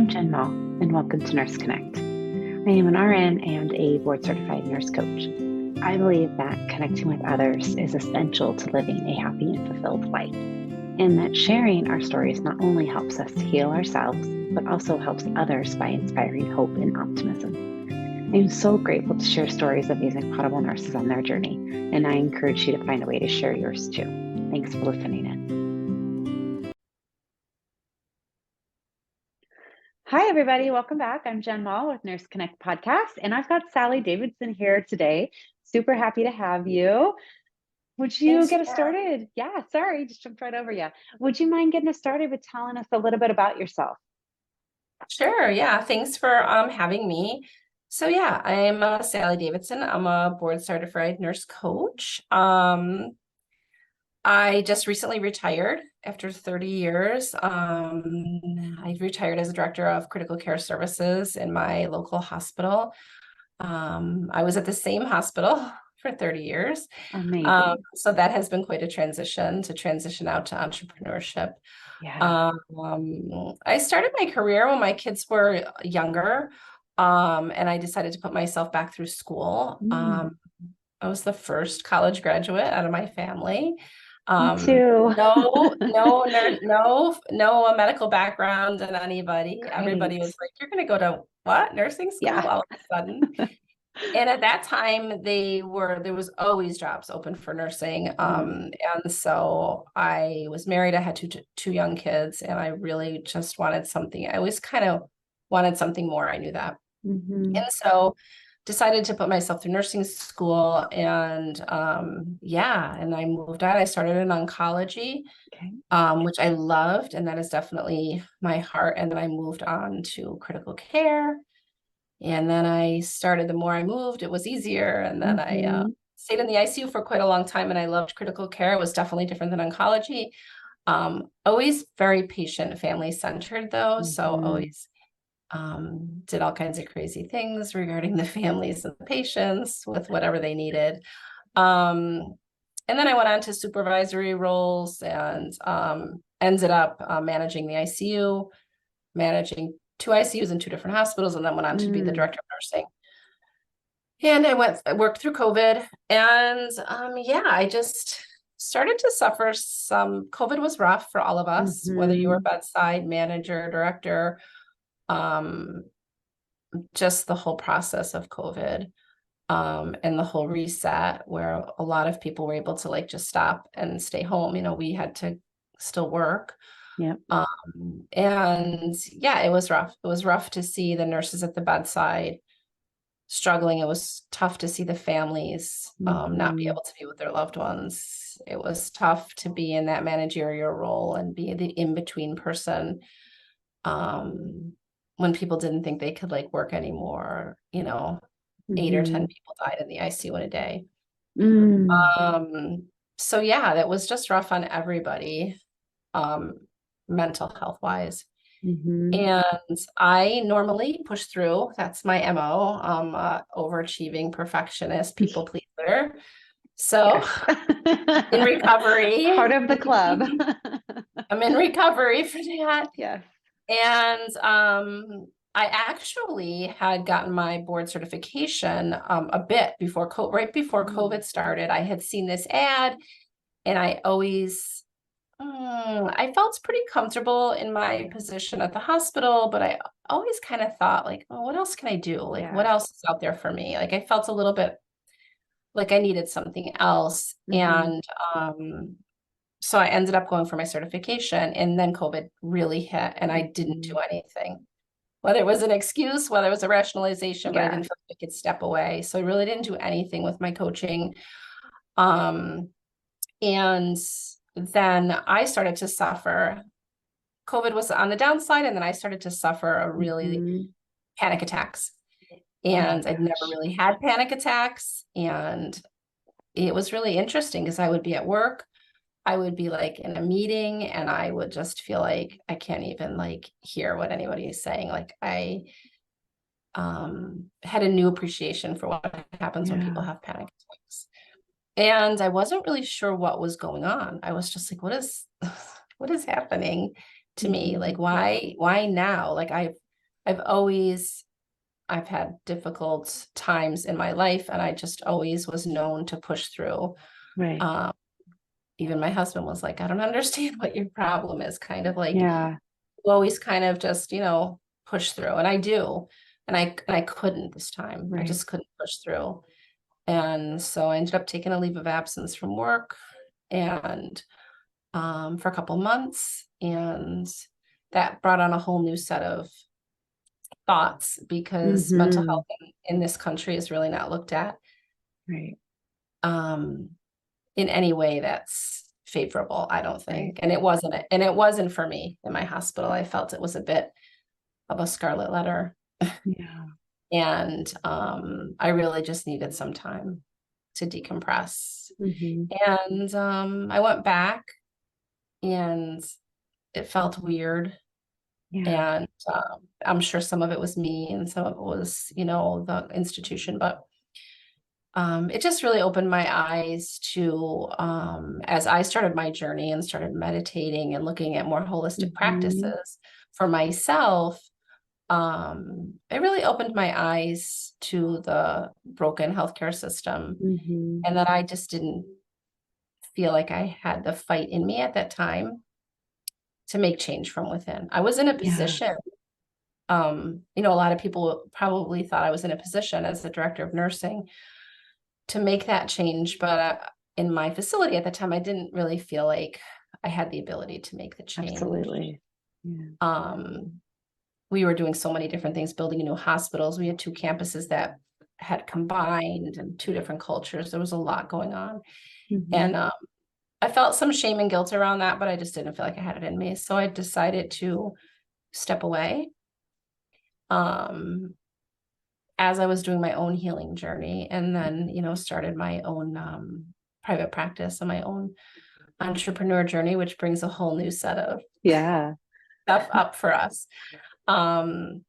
Jen Mall, and welcome to Nurse Connect. I am an RN and a board certified nurse coach. I believe that connecting with others is essential to living a happy and fulfilled life, and that sharing our stories not only helps us to heal ourselves, but also helps others by inspiring hope and optimism. I am so grateful to share stories of these incredible nurses on their journey, and I encourage you to find a way to share yours too. Thanks for listening in. Hi, everybody. Welcome back. I'm Jen Mall with Nurse Connect Podcast, and I've got Sally Davidson here today. Super happy to have you. Would you Thanks, get us started? Yeah, sorry, just jumped right over you. Would you mind getting us started with telling us a little bit about yourself? Sure. Yeah. Thanks for having me. So yeah, I'm Sally Davidson. I'm a board certified nurse coach. I just recently retired after 30 years. I retired as a director of critical care services in my local hospital. I was at the same hospital for 30 years. Amazing. So that has been quite a transition out to entrepreneurship. Yeah. I started my career when my kids were younger, and I decided to put myself back through school. Mm, I was the first college graduate out of my family. me too. No medical background in anybody. Everybody Great. was like, "You're going to go to what? Nursing school?" Yeah. All of a sudden. And at that time, there was always jobs open for nursing. Mm, And so I was married. I had two young kids, and I really just wanted something. I always kind of wanted something more. I knew that. hmm And so decided to put myself through nursing school. And and I moved out. I started in oncology, Okay. which I loved. And that is definitely my heart. And then I moved on to critical care. And then the more I moved, it was easier. And then I hmm stayed in the ICU for quite a long time, and I loved critical care. It was definitely different than oncology. Always very patient, family centered though. So hmm always did all kinds of crazy things regarding the families and the patients with whatever they needed. Um, and then I went on to supervisory roles and ended up managing the ICU, managing two ICUs in two different hospitals, and then went on to be the Mm, director of nursing. And I worked through COVID, and I just started to suffer some. COVID was rough for all of us, whether you were hmm bedside manager, director, um, just the whole process of COVID, and the whole reset where a lot of people were able to like just stop and stay home. We had to still work. Yep. And yeah, it was rough. It was rough to see the nurses at the bedside struggling. It was tough to see the families not be hmm able to be with their loved ones. It was tough to be in that managerial role and be the in-between person when people didn't think they could like work anymore. 8 or 10 hmm people died in the ICU in a day. Mm, So yeah, that was just rough on everybody, um, mental health wise. hmm And I normally push through. That's my MO. Overachieving perfectionist, people pleaser. So Yes. in recovery, Part of the club. I'm in recovery for that. Yes. And I actually had gotten my board certification a bit before right before Mm, COVID started. I had seen this ad, and I felt pretty comfortable in my position at the hospital, but I always kind of thought like, oh, what else can I do? Like, what yeah. else is out there for me? Like, I felt a little bit like I needed something else. hmm And so I ended up going for my certification, and then COVID really hit, and I didn't do hmm anything. Whether it was an excuse, whether it was a rationalization, but I Yeah. didn't feel like I could step away. So I really didn't do anything with my coaching. Um, and then I started to suffer. COVID was on the downside, and then I started to suffer a really hmm panic attacks. Oh And I'd never gosh. really had panic attacks. And it was really interesting because I would be at work, I would be like in a meeting, and I would just feel like I can't even like hear what anybody is saying. Like I had a new appreciation for what happens when people Yeah. have panic attacks. And I wasn't really sure what was going on. I was just like, what is what is happening to me? hmm Like why now? Like I've had difficult times in my life, and I just always was known to push through. Right. Um, Even my husband was like, I don't understand what your problem is. Kind of like, Yeah. you always kind of just, push through. And I do. And I couldn't this time. I Right. just couldn't push through. And so I ended up taking a leave of absence from work and for a couple months. And that brought on a whole new set of thoughts because mental Mm-hmm. health in this country is really not looked at Right. um, in any way that's favorable, I don't Right. think. And it wasn't for me in my hospital. I felt it was a bit of a scarlet letter. Yeah. And I really just needed some time to decompress. Mm-hmm. And I went back and it felt weird. Yeah. And I'm sure some of it was me and some of it was, the institution, but it just really opened my eyes to, as I started my journey and started meditating and looking at more holistic Mm-hmm. practices for myself. It really opened my eyes to the broken healthcare system, Mm-hmm. and that I just didn't feel like I had the fight in me at that time to make change from within. I was in a Yeah. position, a lot of people probably thought I was in a position as the director of nursing to make that change, but in my facility at the time, I didn't really feel like I had the ability to make the change. Absolutely. Yeah. Um, we were doing so many different things, building new hospitals. We had two campuses that had combined and two different cultures. There was a lot going on. Mm-hmm. And I felt some shame and guilt around that, but I just didn't feel like I had it in me. So I decided to step away as I was doing my own healing journey, and then, started my own private practice and my own entrepreneur journey, which brings a whole new set of Yeah. stuff up for us. Um,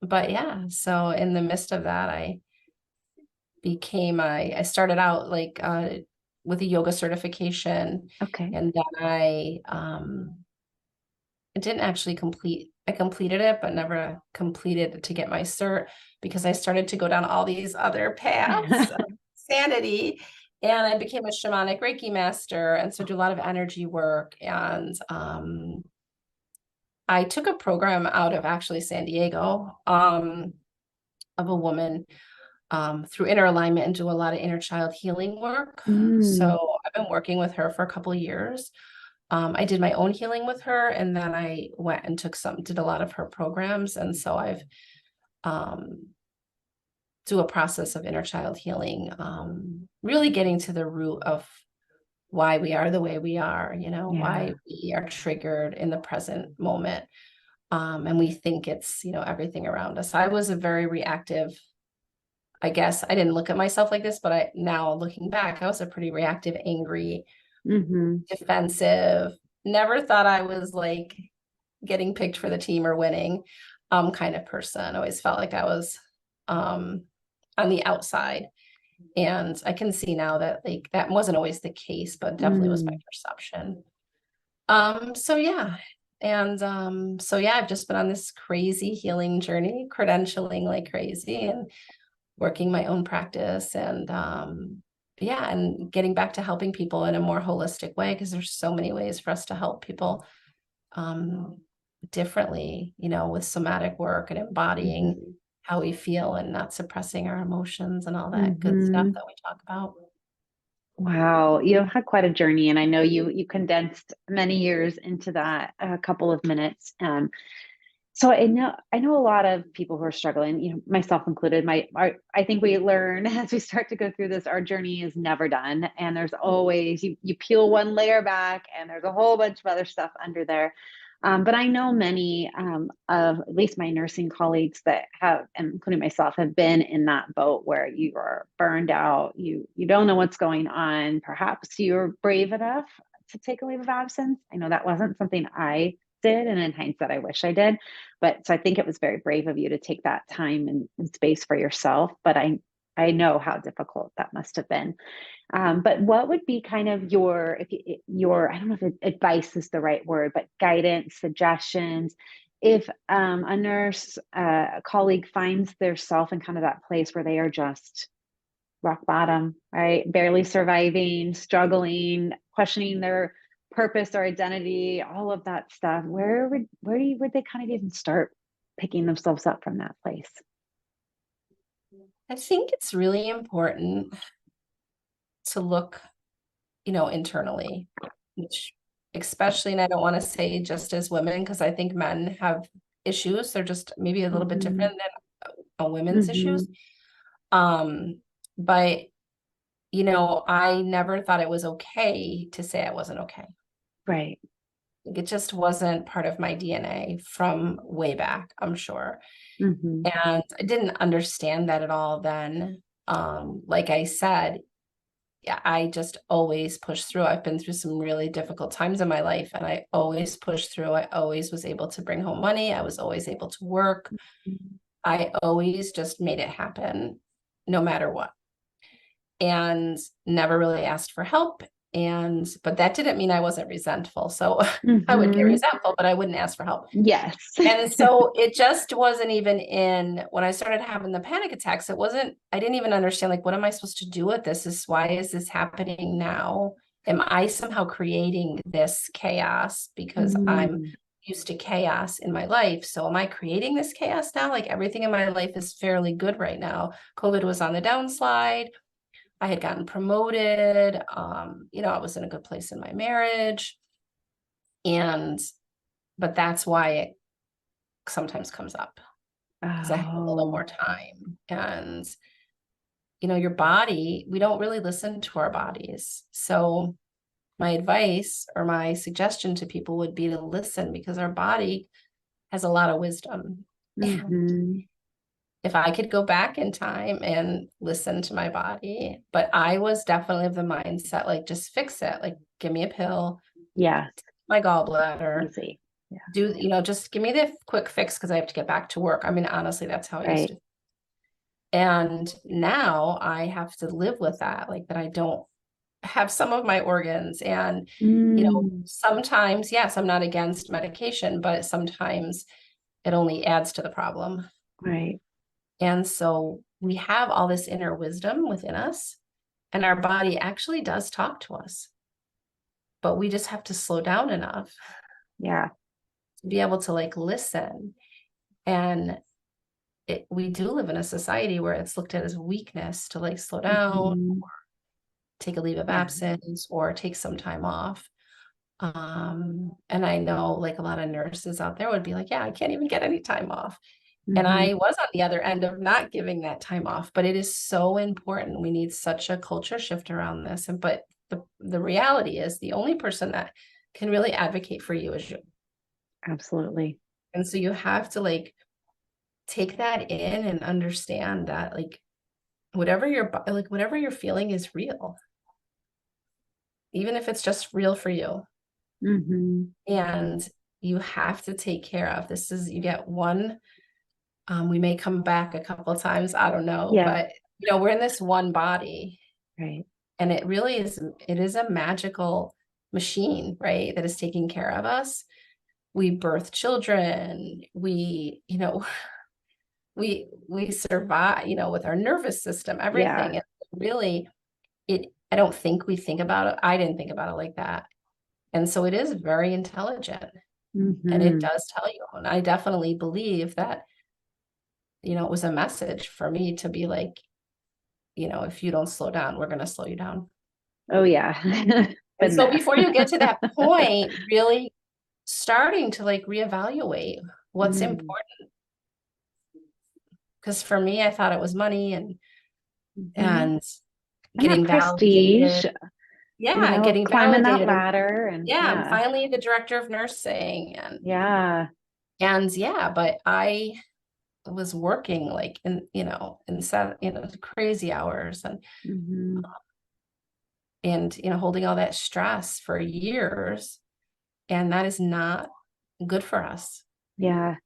but yeah, so in the midst of that, I started out like with a yoga certification, Okay. and then I didn't actually I completed it, but never completed to get my cert because I started to go down all these other paths of sanity. And I became a shamanic Reiki master. And so do a lot of energy work. And I took a program out of actually San Diego of a woman through inner alignment and do a lot of inner child healing work. Mm. So I've been working with her for a couple of years. I did my own healing with her, and then I went and did a lot of her programs. And so I've um, do a process of inner child healing, really getting to the root of why we are the way we are, Yeah. why we are triggered in the present moment. And we think it's, everything around us. I was a very reactive, I guess I didn't look at myself like this, but now looking back, I was a pretty reactive, angry, Mm-hmm. defensive, never thought I was like getting picked for the team or winning kind of person. I always felt like I was on the outside. And I can see now that like that wasn't always the case, but definitely was my Mm. perception. So yeah. And so yeah, I've just been on this crazy healing journey, credentialing like crazy and working my own practice and yeah, and getting back to helping people in a more holistic way because there's so many ways for us to help people um differently, with somatic work and embodying Mm-hmm. how we feel and not suppressing our emotions and all that good stuff Mm-hmm. that we talk about. Wow, you've had quite a journey, and I know you condensed many years into that a couple of minutes. So I know a lot of people who are struggling, myself included. I think we learn as we start to go through this, our journey is never done, and there's always you peel one layer back, and there's a whole bunch of other stuff under there. But I know many of at least my nursing colleagues that have, and including myself, have been in that boat where you are burned out. You don't know what's going on. Perhaps you're brave enough to take a leave of absence. I know that wasn't something I did, and in hindsight, I wish I did. But so I think it was very brave of you to take that time and space for yourself. But I know how difficult that must have been. But what would be kind of your, if you, your, I don't know if advice is the right word, but guidance, suggestions, if a nurse, a colleague finds their self in kind of that place where they are just rock bottom, right? Barely surviving, struggling, questioning their purpose or identity, all of that stuff. Would they kind of even start picking themselves up from that place? I think it's really important to look, internally, which especially, and I don't want to say just as women, because I think men have issues. They're just maybe a little bit Mm-hmm. different than a women's Mm-hmm. issues. But I never thought it was okay to say I wasn't okay. Right. It just wasn't part of my DNA from way back, I'm sure. Mm-hmm. And I didn't understand that at all then. Like I said, yeah, I just always push through. I've been through some really difficult times in my life, and I always pushed through. I always was able to bring home money. I was always able to work. I always just made it happen no matter what, and never really asked for help. But that didn't mean I wasn't resentful. So I would get Mm-hmm. resentful, but I wouldn't ask for help. Yes. And so it just wasn't even in when I started having the panic attacks. I didn't even understand, like, what am I supposed to do with this? Why is this happening now? Am I somehow creating this chaos because I'm Mm, used to chaos in my life? So am I creating this chaos now? Like, everything in my life is fairly good right now. COVID was on the downslide. I had gotten promoted. I was in a good place in my marriage. But that's why it sometimes comes up, because I have a little oh. more time. And your body, we don't really listen to our bodies. So my advice or my suggestion to people would be to listen, because our body has a lot of wisdom. And Mm-hmm. if I could go back in time and listen to my body, but I was definitely of the mindset, like, just fix it, like, give me a pill, Yeah. my gallbladder, Easy. Yeah. just give me the quick fix because I have to get back to work. I mean, honestly, that's how I used Right. to. And now I have to live with that, like, that I don't have some of my organs. And, Mm, sometimes, yes, I'm not against medication, but sometimes it only adds to the problem. right. And so we have all this inner wisdom within us, and our body actually does talk to us, but we just have to slow down enough Yeah. to be able to, like, listen. And we do live in a society where it's looked at as weakness to, like, slow down, Mm-hmm. take a leave of Yeah. absence, or take some time off. And I know, like, a lot of nurses out there would be like, yeah, I can't even get any time off. And Mm-hmm. I was on the other end of not giving that time off, but it is so important. We need such a culture shift around this. But the reality is, the only person that can really advocate for you is you. Absolutely. And so you have to, like, take that in and understand that, like, whatever you're feeling is real, even if it's just real for you. Mm-hmm. And you have to take care of you get one. We may come back a couple of times, I don't know, Yeah. but we're in this one body, Right. and it is a magical machine, right, that is taking care of us. We birth children, we survive, with our nervous system, Yeah. everything. And really, I don't think we think about it. I didn't think about it like that. And so it is very intelligent, and it Mm-hmm. does tell you. And I definitely believe that, it was a message for me to be like, if you don't slow down, we're going to slow you down. Oh yeah. And Been so there. before you get to that point, really starting to, like, reevaluate what's Mm-hmm. important. Because for me, I thought it was money and And that getting validated. prestige, Yeah, getting climbing that validated. ladder and Yeah, I'm yeah. finally the director of nursing. Yeah. And yeah, but I was working, like, crazy hours, Mm-hmm. and holding all that stress for years, and that is not good for us. Yeah.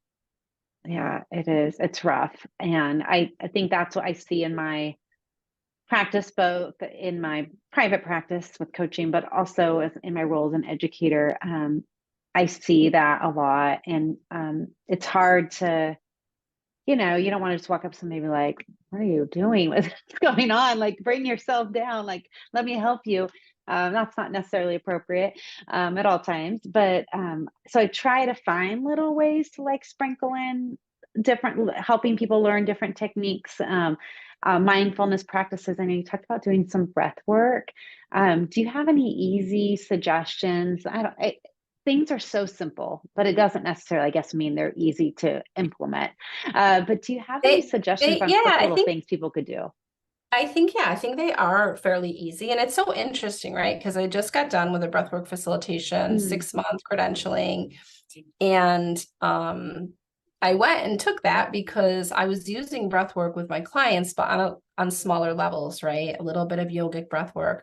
Yeah, it is. It's rough. And I think that's what I see in my practice, both in my private practice with coaching, but also as in my role as an educator. I see that a lot. And it's hard to, you don't want to just walk up to somebody and be like, what are you doing? What's going on? Like, bring yourself down. Like, let me help you. That's not necessarily appropriate at all times. But so I try to find little ways to like sprinkle in different, helping people learn different techniques, mindfulness practices. I know you talked about doing some breath work. Do you have any easy suggestions? Things are so simple, but it doesn't necessarily, I guess, mean they're easy to implement. But do you have any suggestions on Yeah, quick little things people could do? yeah, I think they are fairly easy. And it's so interesting, right? Because I just got done with a breathwork facilitation, Mm, 6 month credentialing. And I went and took that because I was using breathwork with my clients, but on smaller levels, right? A little bit of yogic breathwork.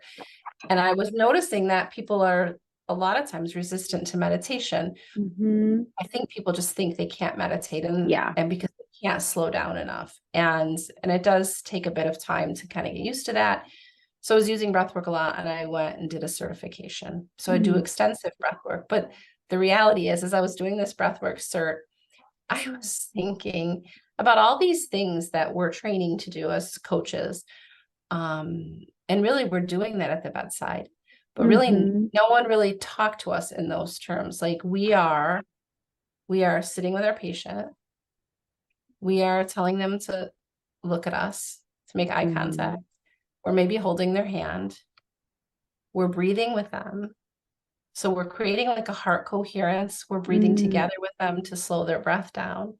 And I was noticing that people are a lot of times resistant to meditation. hmm. I think people just think they can't meditate Yeah. and because they can't slow down enough. And it does take a bit of time to kind of get used to that. So I was using breath work a lot and I went and did a certification. So I do Mm, extensive breath work. But the reality is, as I was doing this breath work cert, I was thinking about all these things that we're training to do as coaches. And really we're doing that at the bedside. But really hmm. no one really talked to us in those terms. Like we are sitting with our patient. We are telling them to look at us, to make eye Hmm. contact, or maybe holding their hand. We're breathing with them. So we're creating like a heart coherence. We're breathing Mm, together with them to slow their breath down.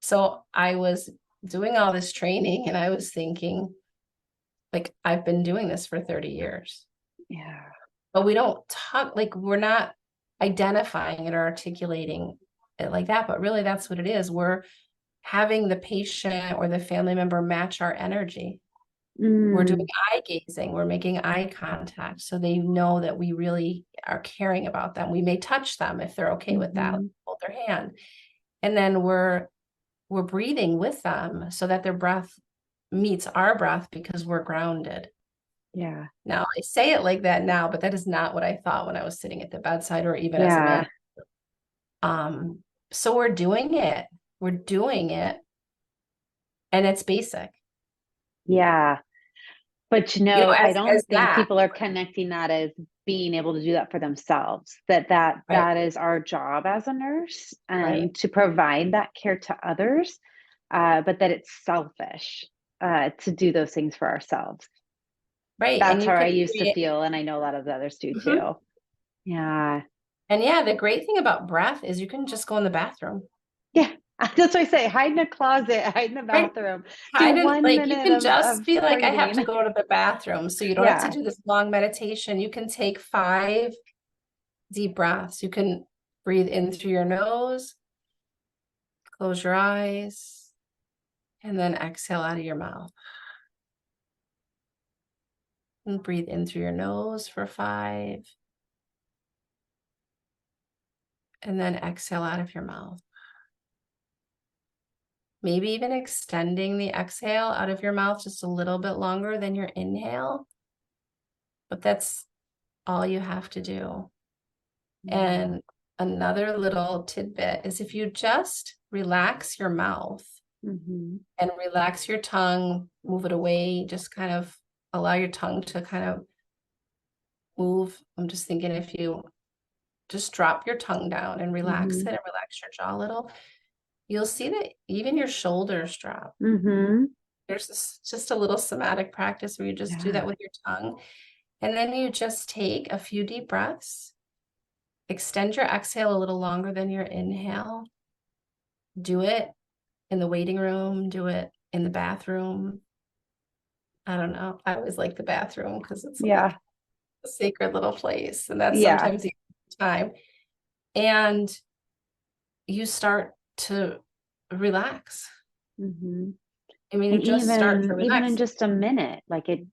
So I was doing all this training and I was thinking, like, I've been doing this for 30 years, yeah. but we don't talk, like, we're not identifying and articulating it like that. But really, that's what it is. We're having the patient or the family member match our energy. We're doing Mm, eye gazing, we're making eye contact so they know that we really are caring about them. We may touch them if they're okay with that, hmm. hold their hand. And then we're breathing with them so that their breath meets our breath because we're grounded. Yeah. Now, I say it like that now, but that is not what I thought when I was sitting at the bedside or even as a Yeah. man. Um, so we're doing it. We're doing it, and it's basic. Yeah. But I As don't think that, people are connecting that as being able to do that for themselves. That right, that is our job as a nurse, right, to provide that care to others, but that it's selfish to do those things for ourselves. right. And That's you how I can used to create. feel, and I know a lot of the others do Mhm. too. Yeah, And yeah, the great thing about breath is you can just go in the bathroom, yeah. That's what I say. Hide in a closet, hide in the right? bathroom. Do Hide in, one like you minute can of just be like, I have breathing. to go to the bathroom. So you don't have to Yeah. do this long meditation. You can take 5 deep breaths. You can breathe in through your nose, close your eyes, and then exhale out of your mouth. And breathe in through your nose for 5, and then exhale out of your mouth. Maybe even extending the exhale out of your mouth just a little bit longer than your inhale, but that's all you have to do. Yeah. And another little tidbit is if you just relax your mouth Hmm. and relax your tongue, move it away, just kind of allow your tongue to kind of move. I'm just thinking if you just drop your tongue down and relax it Hmm. and relax your jaw a little, you'll see that even your shoulders drop. Hmm. There's this, just a little somatic practice where you just do that Yeah. with your tongue. And then you just take a few deep breaths, extend your exhale a little longer than your inhale. Do it in the waiting room, do it in the bathroom. I don't know. I always like the bathroom because it's Yeah. like a sacred little place. And that's Yeah. sometimes the time. And you start to relax. Hmm. I mean, you And just start to even in relax. just a minute, like it,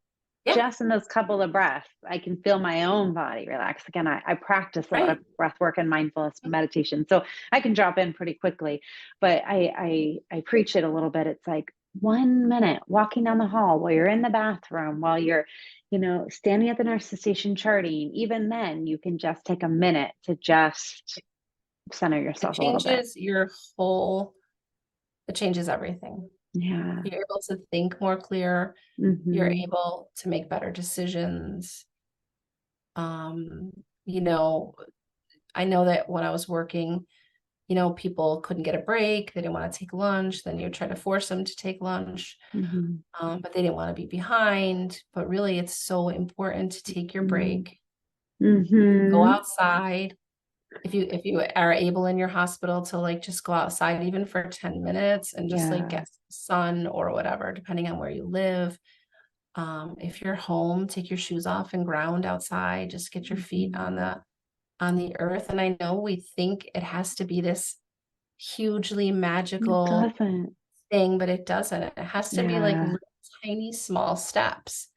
Yeah, just in those couple of breaths, I can feel my own body relax. Again, I practice a lot of right. breath work and mindfulness meditation, so I can drop in pretty quickly. But I preach it a little bit. It's like 1 minute walking down the hall while you're in the bathroom, while you're, standing at the nurse's station charting. Even then, you can just take a minute to just center It yourself a little bit. changes your whole, it changes everything. Yeah. You're able to think more clear. You're Mm-hmm. able to make better decisions. You know, I know that when I was working, people couldn't get a break. They didn't want to take lunch. Then you try to force them to take lunch, Mm-hmm. but they didn't want to be behind. But really, it's so important to take your break, go Mm-hmm. outside. If you are able in your hospital to like just go outside even for 10 minutes and just like Yeah. get sun or whatever, depending on where you live. If you're home, take your shoes off and ground outside, just get your feet Mm-hmm. on the earth. And I know we think it has to be this hugely It magical doesn't. thing, but it doesn't. It has to be like Yeah. little tiny small steps.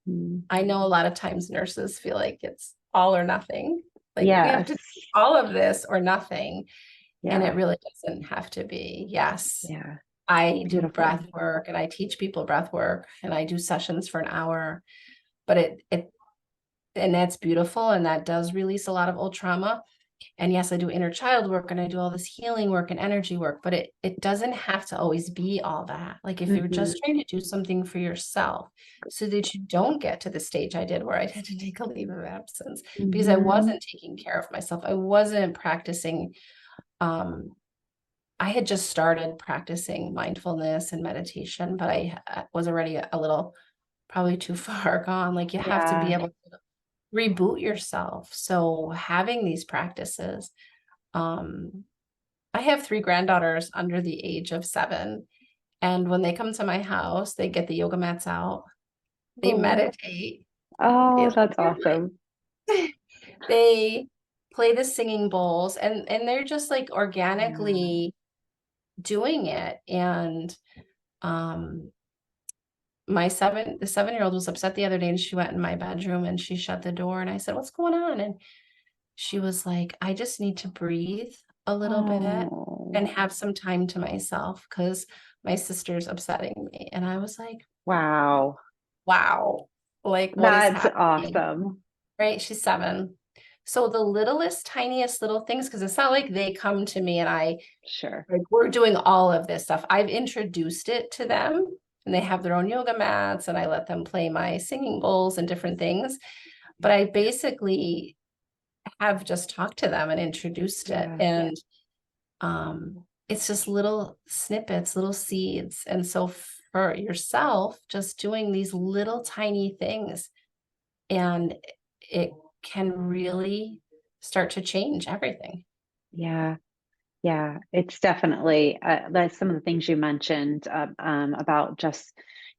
Mm-hmm. I know a lot of times nurses feel like it's all or nothing. Like we have Yes. to do all of this or nothing. And it Yeah. really doesn't have to be. Yes, Yeah. I do Beautiful. breath work and I teach people breath work and I do sessions for an hour, but it and that's beautiful and that does release a lot of old trauma. And yes, I do inner child work and I do all this healing work and energy work, but it doesn't have to always be all that. Like if you're Mm-hmm. just trying to do something for yourself so that you don't get to the stage I did where I had to take a leave of absence because I Mm-hmm. wasn't taking care of myself. I wasn't practicing. I had just started practicing mindfulness and meditation, but I was already a little probably too far gone. Like you have to be Yeah. able to reboot yourself. So having these practices, um, I have three granddaughters under the age of 7. And when they come to my house, they get the yoga mats out, they Oh. meditate, they, Oh, that's awesome. they play the singing bowls, and they're just like Yeah. organically doing it. And um, the 7-year-old was upset the other day and she went in my bedroom and she shut the door and I said, "What's going on?" And she was like, "I just need to breathe a little bit Oh, and have some time to myself because my sister's upsetting me." And I was like, wow. wow, like what is That's happening? awesome. Right? She's 7. So the littlest, tiniest little things, because it's not like they come to me and Sure. like we're doing all of this stuff. I've introduced it to them and they have their own yoga mats and I let them play my singing bowls and different things. But I basically have just talked to them and introduced it. Yeah. And it's just little snippets, little seeds. And so for yourself, just doing these little tiny things and it can really start to change everything. Yeah. Yeah, it's definitely that's some of the things you mentioned about just,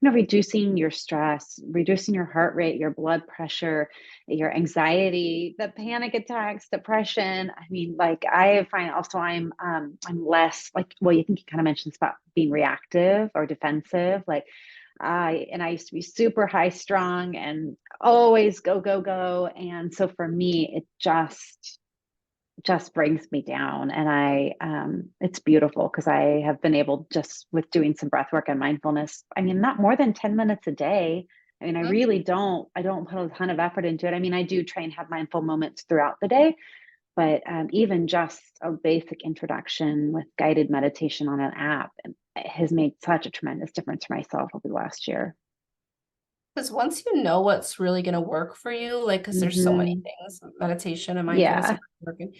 reducing your stress, reducing your heart rate, your blood pressure, your anxiety, the panic attacks, depression. I mean, like I find also I'm less like, well, you think you kind of mentioned about being reactive or defensive. Like I used to be super high strung and always go, go, go. And so for me, it just brings me down, and it's beautiful because I have been able, just with doing some breath work and mindfulness, I mean, not more than 10 minutes a day. I mean, Mhm. I don't put a ton of effort into it. I mean, I do try and have mindful moments throughout the day, but even just a basic introduction with guided meditation on an app has made such a tremendous difference for myself over the last year. Because once you know what's really going to work for you, like, because there's so many Hmm. things, meditation and mindfulness Yeah. and working.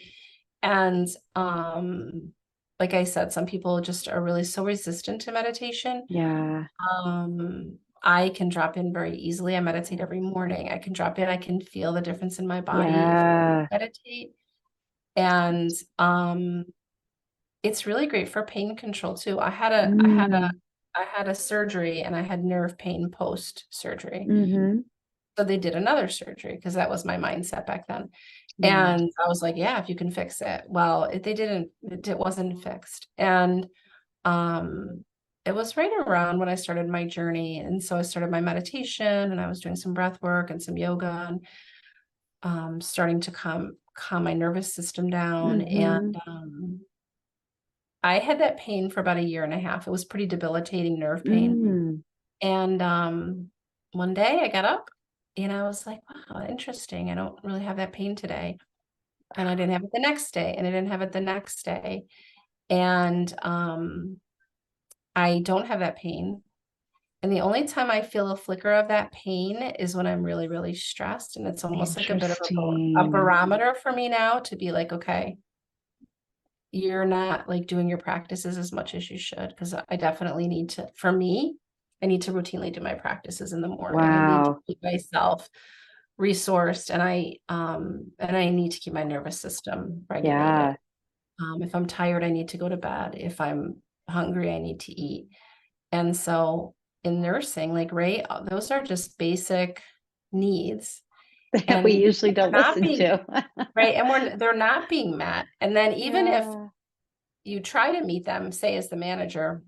And like I said, some people just are really so resistant to meditation. Yeah. I can drop in very easily. I meditate every morning. I can drop in, I can feel the difference in my body if Yeah. I meditate. And it's really great for pain control too. Mm. I had a surgery and I had nerve pain post surgery. Hmm. So they did another surgery because that was my mindset back then. Yeah. And I was like, yeah, if you can fix it. Well, they didn't, it wasn't fixed. And um, it was right around when I started my journey. And so I started my meditation and I was doing some breath work and some yoga and starting to calm my nervous system down. And Hmm. I had that pain for about a year and a half. It was pretty debilitating nerve pain. Mm. And one day I got up and I was like, wow, interesting. I don't really have that pain today. and I didn't have it the next day, and I didn't have it the next day. And I don't have that pain. And the only time I feel a flicker of that pain is when I'm really, really stressed. And it's almost like a bit of a Interesting. barometer for me now to be like, okay, you're not like doing your practices as much as you should. Because I definitely need to, for me, I need to routinely do my practices in the morning. I need to Wow. keep myself resourced, and I need to keep my nervous system regulated. Yeah. If I'm tired, I need to go to bed. If I'm hungry, I need to eat. And so in nursing, like, right, those are just basic needs. That we And usually they're don't not listen being, to. right, and they're not being met. And then even if Yeah. you try to meet them, say as the manager,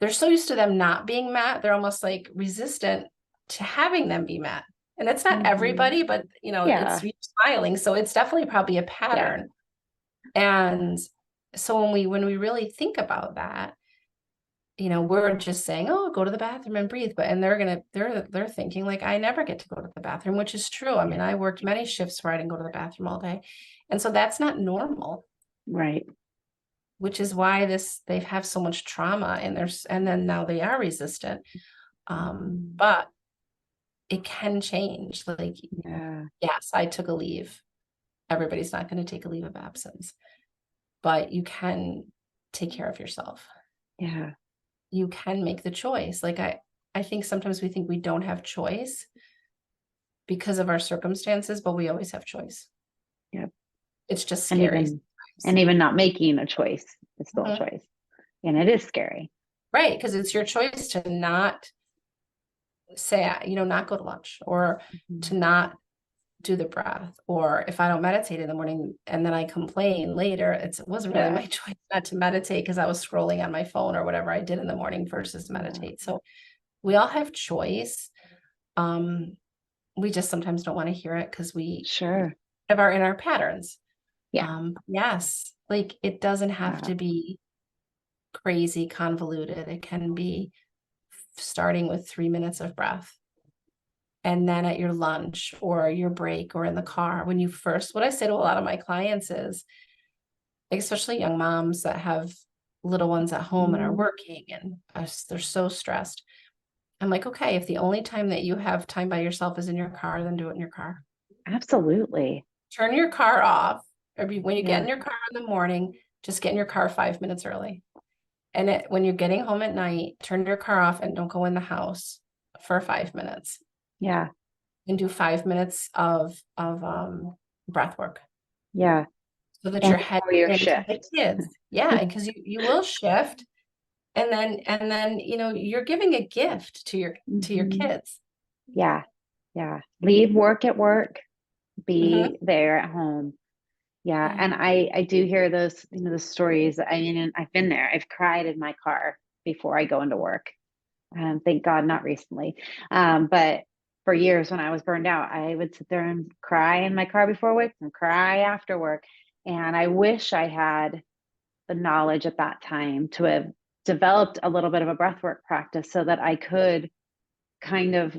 they're so used to them not being met, they're almost like resistant to having them be met. And it's not Hmm. everybody, but it's Yeah. you smiling. So it's definitely probably a Yeah. pattern. And so when we really think about that, we're just saying, oh, go to the bathroom and breathe. But and they're thinking like, I never get to go to the bathroom, which is true. I mean, Yeah. I worked many shifts where I didn't go to the bathroom all day. And so that's not normal, Right. which is why they have so much trauma and then now they are resistant. Mhm. But it can change. Like, Yeah. yes, I took a leave. Everybody's not going to take a leave of absence, but you can take care of yourself. Yeah. You can make the choice. Like I think sometimes we think we don't have choice because of our circumstances, but we always have choice. Yep. It's just And scary even sometimes. not making a choice is still a Mhm. choice. And it is scary. Right, because it's your choice to not say, not go to lunch, or to Mhm. not do the breath, or if I don't meditate in the morning and then I complain later, it wasn't really Yeah. my choice not to meditate because I was scrolling on my phone or whatever I did in the morning versus Yeah. meditate. So we all have choice. Um, we just sometimes don't want to hear it because we Sure. have our inner patterns. Yeah. Yes, like it doesn't have Yeah. to be crazy convoluted. It can be starting with 3 minutes of breath. And then at your lunch or your break or in the car, what I say to a lot of my clients is, especially young moms that have little ones at home and are Mhm. working and they're so stressed. I'm like, okay, if the only time that you have time by yourself is in your car, then do it in your car. Absolutely. Turn your car off. When you get Yeah. in your car in the morning, just get in your car 5 minutes early. And when you're getting home at night, turn your car off and don't go in the house for 5 minutes, Yeah. and do 5 minutes of breath work Yeah. so that And your head before your into the shift. kids. Yeah, because you will shift, and then you're giving a gift to your Hmm. kids. Yeah. Yeah. Leave work at work, Hmm. be there at home. Yeah. Yeah. And I do hear those, the stories. I mean, and I've been there. I've cried in my car before I go into work. Thank God, not recently. But for years when I was burned out, I would sit there and cry in my car before work and cry after work. And I wish I had the knowledge at that time to have developed a little bit of a breathwork practice so that I could kind of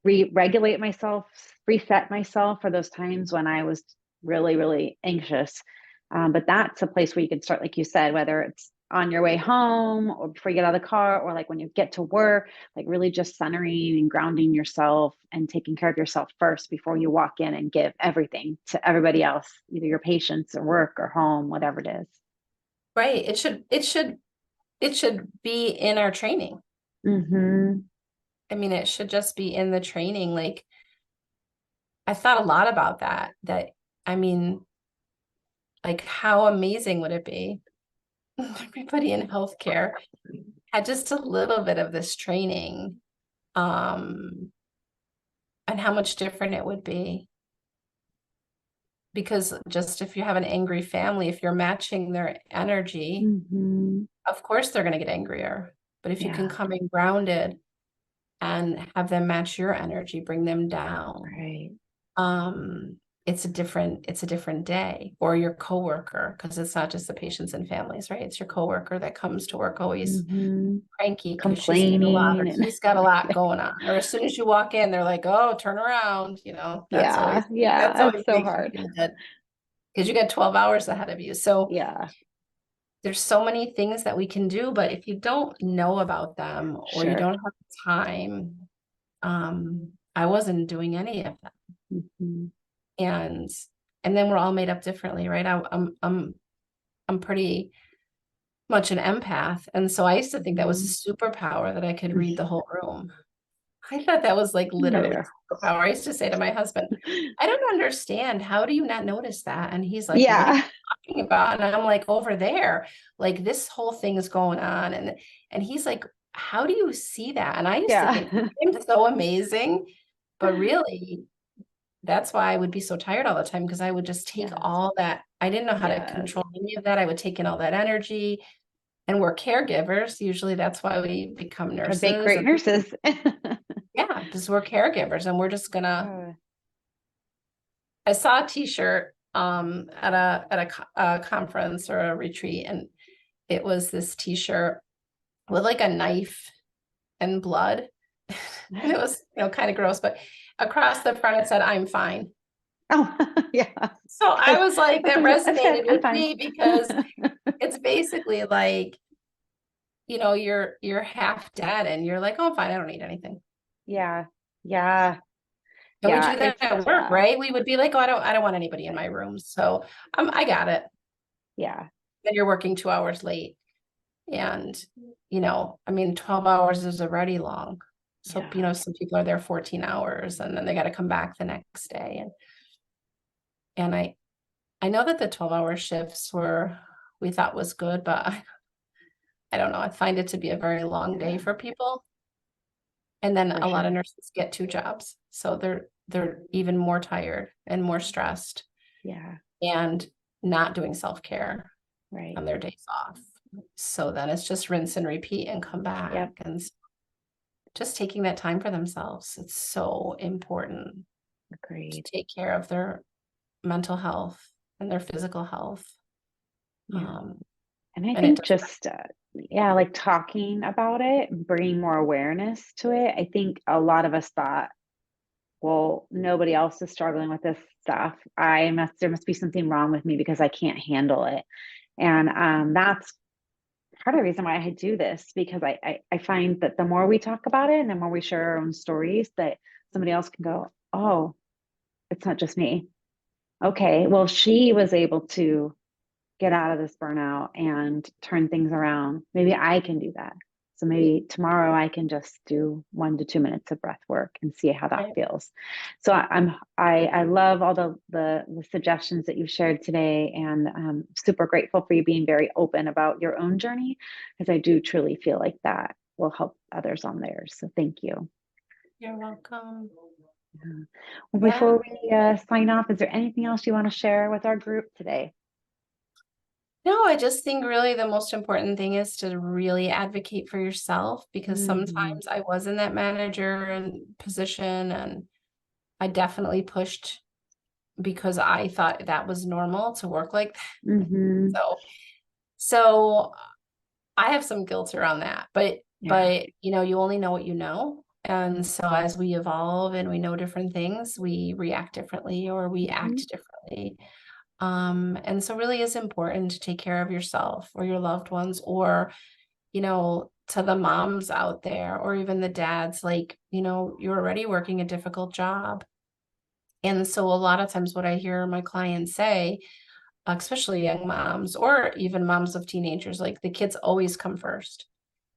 regulate myself, reset myself for those times when I was really, really anxious. But that's a place where you can start, like you said, whether it's on your way home or before you get out of the car or like when you get to work, like really just centering and grounding yourself and taking care of yourself first before you walk in and give everything to everybody else, either your patients or work or home, whatever it is. Right. It should be in our training. Mm-hmm. I mean, it should just be in the training. Like, I thought a lot about that, I mean, like, how amazing would it be if everybody in healthcare had just a little bit of this training, um, and how much different it would be. Because just if you have an angry family, if you're matching their energy, Mm-hmm. of course they're going to get angrier. But if you can Yeah. come in grounded and have them match your energy, bring them down. Right. Um, it's a different day. Or your coworker, because it's not just the patients and families, right? It's your coworker that comes to work always Mm-hmm. cranky because she's got a lot or Complaining and he's got a lot going on. Or as soon as you walk in, they're like, oh, turn around. yeah, That's yeah, always it's so makes you hard. feel good because you got 12 hours ahead of you. So Yeah, there's so many things that we can do, but if you don't know about them or you sure. don't have time, I wasn't doing any of them. Mm-hmm. And then we're all made up differently, right? I'm pretty much an empath. And so I used to think that was a superpower that I could read the whole room. I thought that was like literally Yeah. a superpower. I used to say to my husband, I don't understand. How do you not notice that? And he's like, what are you Yeah. talking about? And I'm like, over there, like this whole thing is going on. And he's like, how do you see that? And I used to think Yeah. I'm so amazing, but really that's why I would be so tired all the time because I would just take Yes. all that. I didn't know how to Yes. control any of that. I would take in all that energy, and we're caregivers. Usually that's why we become Would make nurses. great And nurses. yeah, because we're caregivers and we're just gonna. Oh, I saw a t-shirt at a conference or a retreat, and it was this t-shirt with like a knife and blood. And it was, kind of gross, but across the front it said, I'm fine. oh, yeah. So I was like, that That's good. resonated I'm with fine. me because it's basically like, you're half dead and you're like, oh, I'm fine, I don't need anything. Yeah. Yeah. And we Yeah. do that at work, right? We would be like, oh, I don't want anybody in my room. So I got it. Yeah. Then you're working 2 hours late. And, I mean, 12 hours is already long. So, Yeah. some people are there 14 hours and then they got to come back the next day. And I know that the 12-hour shifts we thought was good, but I don't know. I find it to be a very long day Yeah. for people. And then For a lot of sure. nurses get 2 jobs. So they're even more tired and more stressed Yeah. and not doing self-care Right. on their days off. So then it's just rinse and repeat and come back. Yep. And just taking that time for themselves. It's so important to Agreed. take care of their mental health and their physical health. Yeah. Um, And I and it think doesn't. just, yeah, like talking about it, bringing more awareness to it. I think a lot of us thought, well, nobody else is struggling with this stuff. There must be something wrong with me because I can't handle it. And that's part of the reason why I do this, because I find that the more we talk about it and the more we share our own stories, that somebody else can go, oh, it's not just me. Okay, well, she was able to get out of this burnout and turn things around. Maybe I can do that. So maybe tomorrow I can just do 1 to 2 minutes of breath work and see how that Right. feels. So I love all the suggestions that you've shared today, and I'm super grateful for you being very open about your own journey, because I do truly feel like that will help others on theirs. So thank you. You're welcome. Yeah. Well, Yeah. before we sign off, is there anything else you want to share with our group today? No, I just think really the most important thing is to really advocate for yourself because Mhm. sometimes I was in that manager position and I definitely pushed because I thought that was normal to work like that. Mhm. So I have some guilt around that, but Yeah. you only know what you know. And so as we evolve and we know different things, we react differently or we Mhm. act differently. And so really is important to take care of yourself or your loved ones or, to the moms out there or even the dads, like, you're already working a difficult job. And so a lot of times what I hear my clients say, especially young moms or even moms of teenagers, like the kids always come first.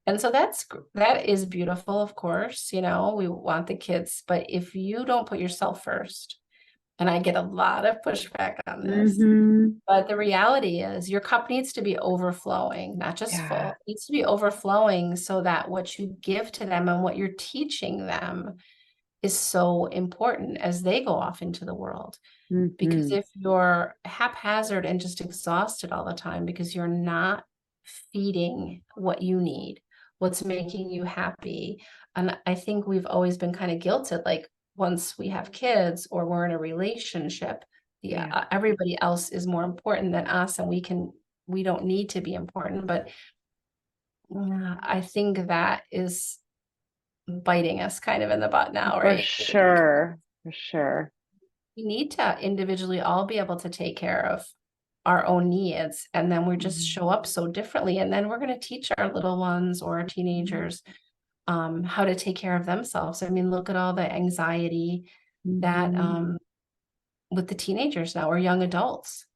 And so that is beautiful, of course, we want the kids, but if you don't put yourself first, and I get a lot of pushback on this, Mhm. but the reality is your cup needs to be overflowing, not just Yeah. full. It needs to be overflowing so that what you give to them and what you're teaching them is so important as they go off into the world. Because Mhm. if you're haphazard and just exhausted all the time because you're not feeding what you need, what's making you happy. And I think we've always been kind of guilted, like once we have kids or we're in a relationship, Yeah, everybody else is more important than us, and we don't need to be important. But I think that is biting us kind of in the butt now, for right? sure. For sure. We need to individually all be able to take care of our own needs, and then we just Mhm. show up so differently, and then we're going to teach our little ones or our teenagers how to take care of themselves. I mean, look at all the anxiety that Mhm. with the teenagers now or young adults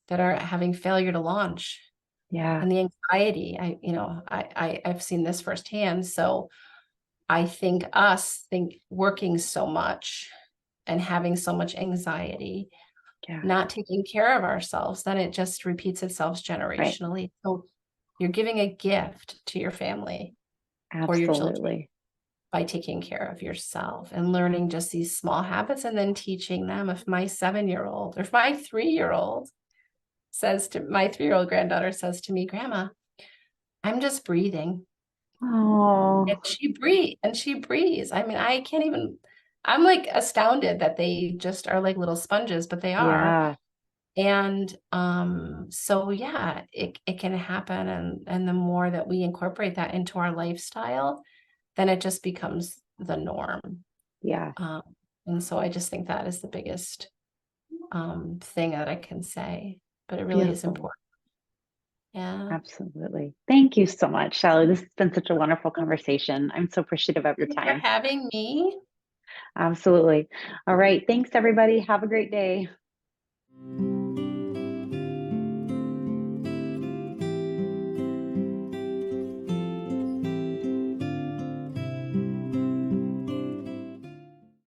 that are having failure to launch, Yeah, and the anxiety. I've seen this firsthand. So I think working so much and having so much anxiety, yeah, not taking care of ourselves, then it just repeats itself right. generationally. So you're giving a gift to your family or your children Absolutely. by taking care of yourself and learning just these small habits and then teaching them. If my 7-year-old or if my 3-year-old says to my 3-year-old granddaughter says to me, Grandma, I'm just breathing. And Oh, she breathes. I mean, I can't even, I'm like astounded that they just are like little sponges, but they are. yeah, And so yeah, it can happen. And the more that we incorporate that into our lifestyle, then it just becomes the norm. yeah, Um, and so I just think that is the biggest thing that I can say, but it really is beautiful. important. Yeah. Absolutely. Thank you so much, Shelly. This has been such a wonderful conversation. I'm so appreciative of your Thank you for time. having me. Absolutely. All right. Thanks, everybody. Have a great day.